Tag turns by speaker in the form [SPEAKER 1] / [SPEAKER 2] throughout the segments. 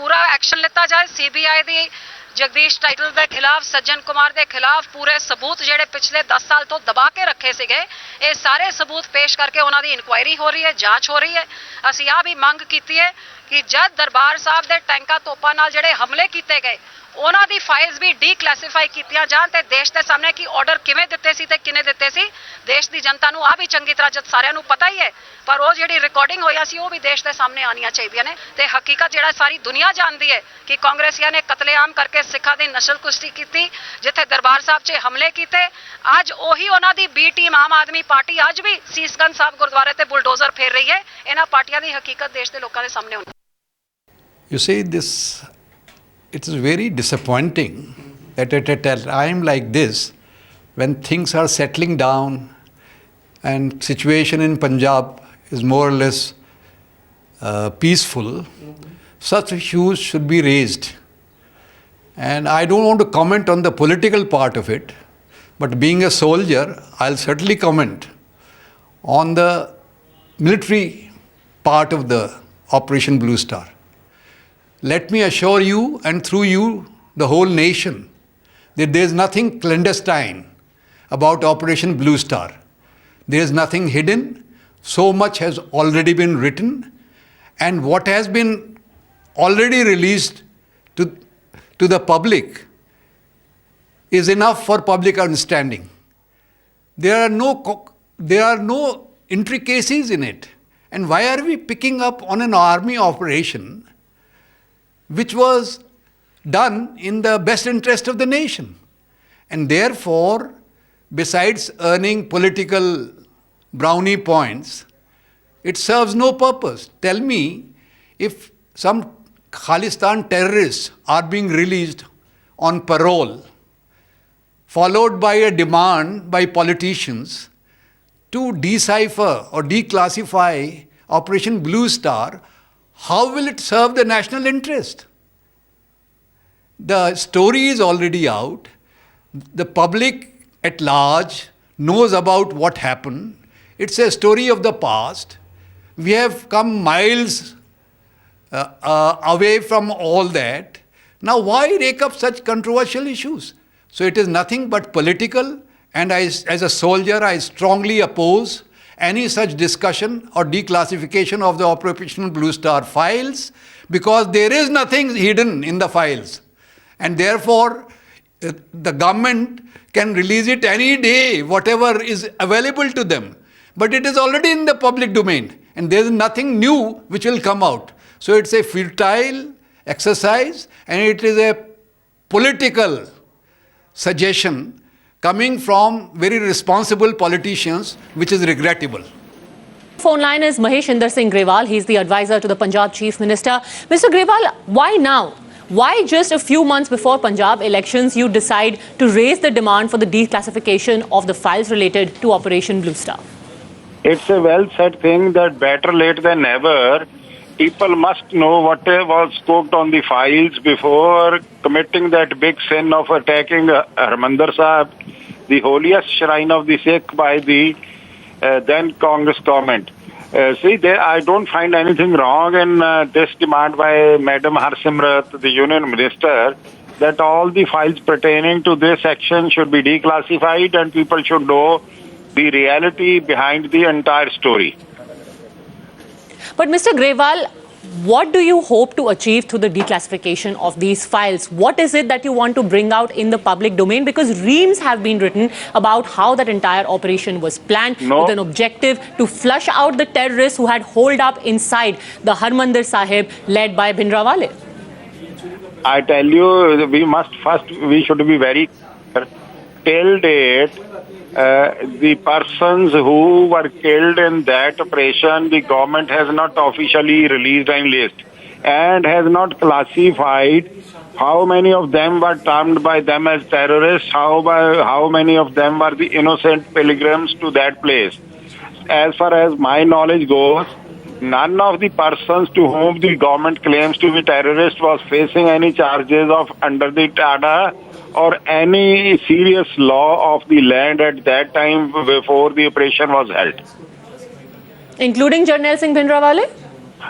[SPEAKER 1] पूरा एक्शन लिता जाए। सीबीआई दी जगदीश टाइटल के खिलाफ, सज्जन कुमार के खिलाफ पूरे सबूत जेडे पिछले 10 साल तो दबा के रखे सीगे, ये सारे सबूत पेश करके उन्हों की इंक्वायरी हो रही है, जांच हो रही है। असी आ भी मंग की है कि जब दरबार साहब के टैंका तोपा नाल जेडे हमले किए गए, उन्हों की फाइल्स भी डीक्लासीफाई कीतियां जान ते देश के सामने की ऑर्डर किवें दिते सी ते किने दिते सी, देश की जनता नूं आ भी चंगी तरह जद सारिਆਂ ਨੂੰ पता ही है। पर वो जिहड़ी रिकॉर्डिंग होया सी वो भी देश के सामने आनियां चाहिए ने ते हकीकत जिहड़ा सारी दुनिया जानती है कि कांग्रेसियां ने कतलेआम करके सिखा की नस्ल कुश्ती की, जिथे दरबार साहब 'च हमले किए। अज ओही उन्हां दी बी टीम आम आदमी पार्टी अज भी सीसगंज साहब गुरुद्वारे ते बुलडोजर फेर रही है। इन्हां पार्टियां दी हकीकत देश के लोगों के सामने होनी।
[SPEAKER 2] You see, it is very disappointing that at a time like this, when things are settling down and situation in Punjab is more or less peaceful, such issues should be raised. And I don't want to comment on the political part of it, but being a soldier, I'll certainly comment on the military part of the Operation Bluestar. Let me assure you, and through you, the whole nation, that there is nothing clandestine about Operation Bluestar. There is nothing hidden. So much has already been written, and what has been already released to the public is enough for public understanding. There are no intricacies in it. And why are we picking up on an army operation which was done in the best interest of the nation? And therefore, besides earning political brownie points, it serves no purpose. Tell me, if some Khalistan terrorists are being released on parole, followed by a demand by politicians to decipher or declassify Operation Bluestar, how will it serve the national interest? The story is already out. The public at large knows about what happened. It's a story of the past. We have come miles away from all that. Now, why rake up such controversial issues? So it is nothing but political, and as a soldier, I strongly oppose any such discussion or declassification of the Operation Bluestar files, because there is nothing hidden in the files. And therefore, the government can release it any day, whatever is available to them. But it is already in the public domain, and there is nothing new which will come out. So it's a futile exercise, and it is a political suggestion coming from very responsible politicians, which is regrettable.
[SPEAKER 3] Phone line is Maheshinder Singh Grewal. He's the advisor to the Punjab Chief Minister. Mr. Grewal, why now? Why just a few months before Punjab elections you decide to raise the demand for the declassification of the files related to Operation Bluestar?
[SPEAKER 4] It's a well-said thing that better late than never. People must know what was cooked on the files before committing that big sin of attacking Harmandir Sahib, the holiest shrine of the Sikh, by the then Congress government. I don't find anything wrong in this demand by Madam Harsimrat, the Union Minister, that all the files pertaining to this action should be declassified and people should know the reality behind the entire story.
[SPEAKER 3] But Mr. Grewal, what do you hope to achieve through the declassification of these files? What is it that you want to bring out in the public domain? Because reams have been written about how that entire operation was planned with an objective to flush out the terrorists who had holed up inside the Harmandir Sahib led by Bhindranwale.
[SPEAKER 4] I tell you, we should be very clear. Till date, the persons who were killed in that operation, the government has not officially released any list and has not classified how many of them were termed by them as terrorists, how many of them were the innocent pilgrims to that place. As far as my knowledge goes, none of the persons to whom the government claims to be terrorists was facing any charges of under the TADA or any serious law of the land at that time before the operation was held.
[SPEAKER 3] Including Jarnail Singh Bhindranwale?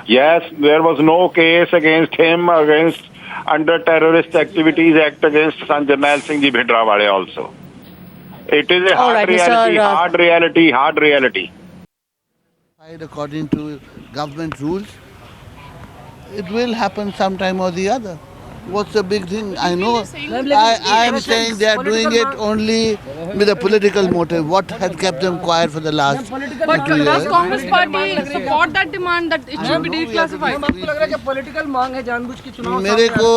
[SPEAKER 4] Yes, there was no case against him under Terrorist Activities Act against Sanjarnail Singh Ji Bhindrawale also. It is a
[SPEAKER 3] All right,
[SPEAKER 4] hard reality.
[SPEAKER 5] According to government rules, it will happen sometime or the other. What's the big thing? I know. I am saying they are doing it only with a political motive. What has kept them quiet for the last 2 years?
[SPEAKER 6] But does Congress party support that demand that it should be declassified?
[SPEAKER 5] मेरे को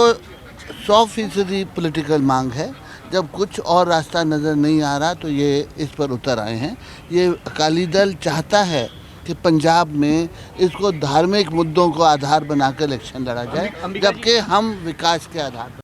[SPEAKER 5] 100% political मांग है. जब कुछ और रास्ता नज़र नहीं आ रहा तो ये इस पर उतर आए हैं. ये अकाली दल चाहता है कि पंजाब में इसको धार्मिक मुद्दों को आधार बनाकर इलेक्शन लड़ा जाए, जबकि हम विकास के आधार पर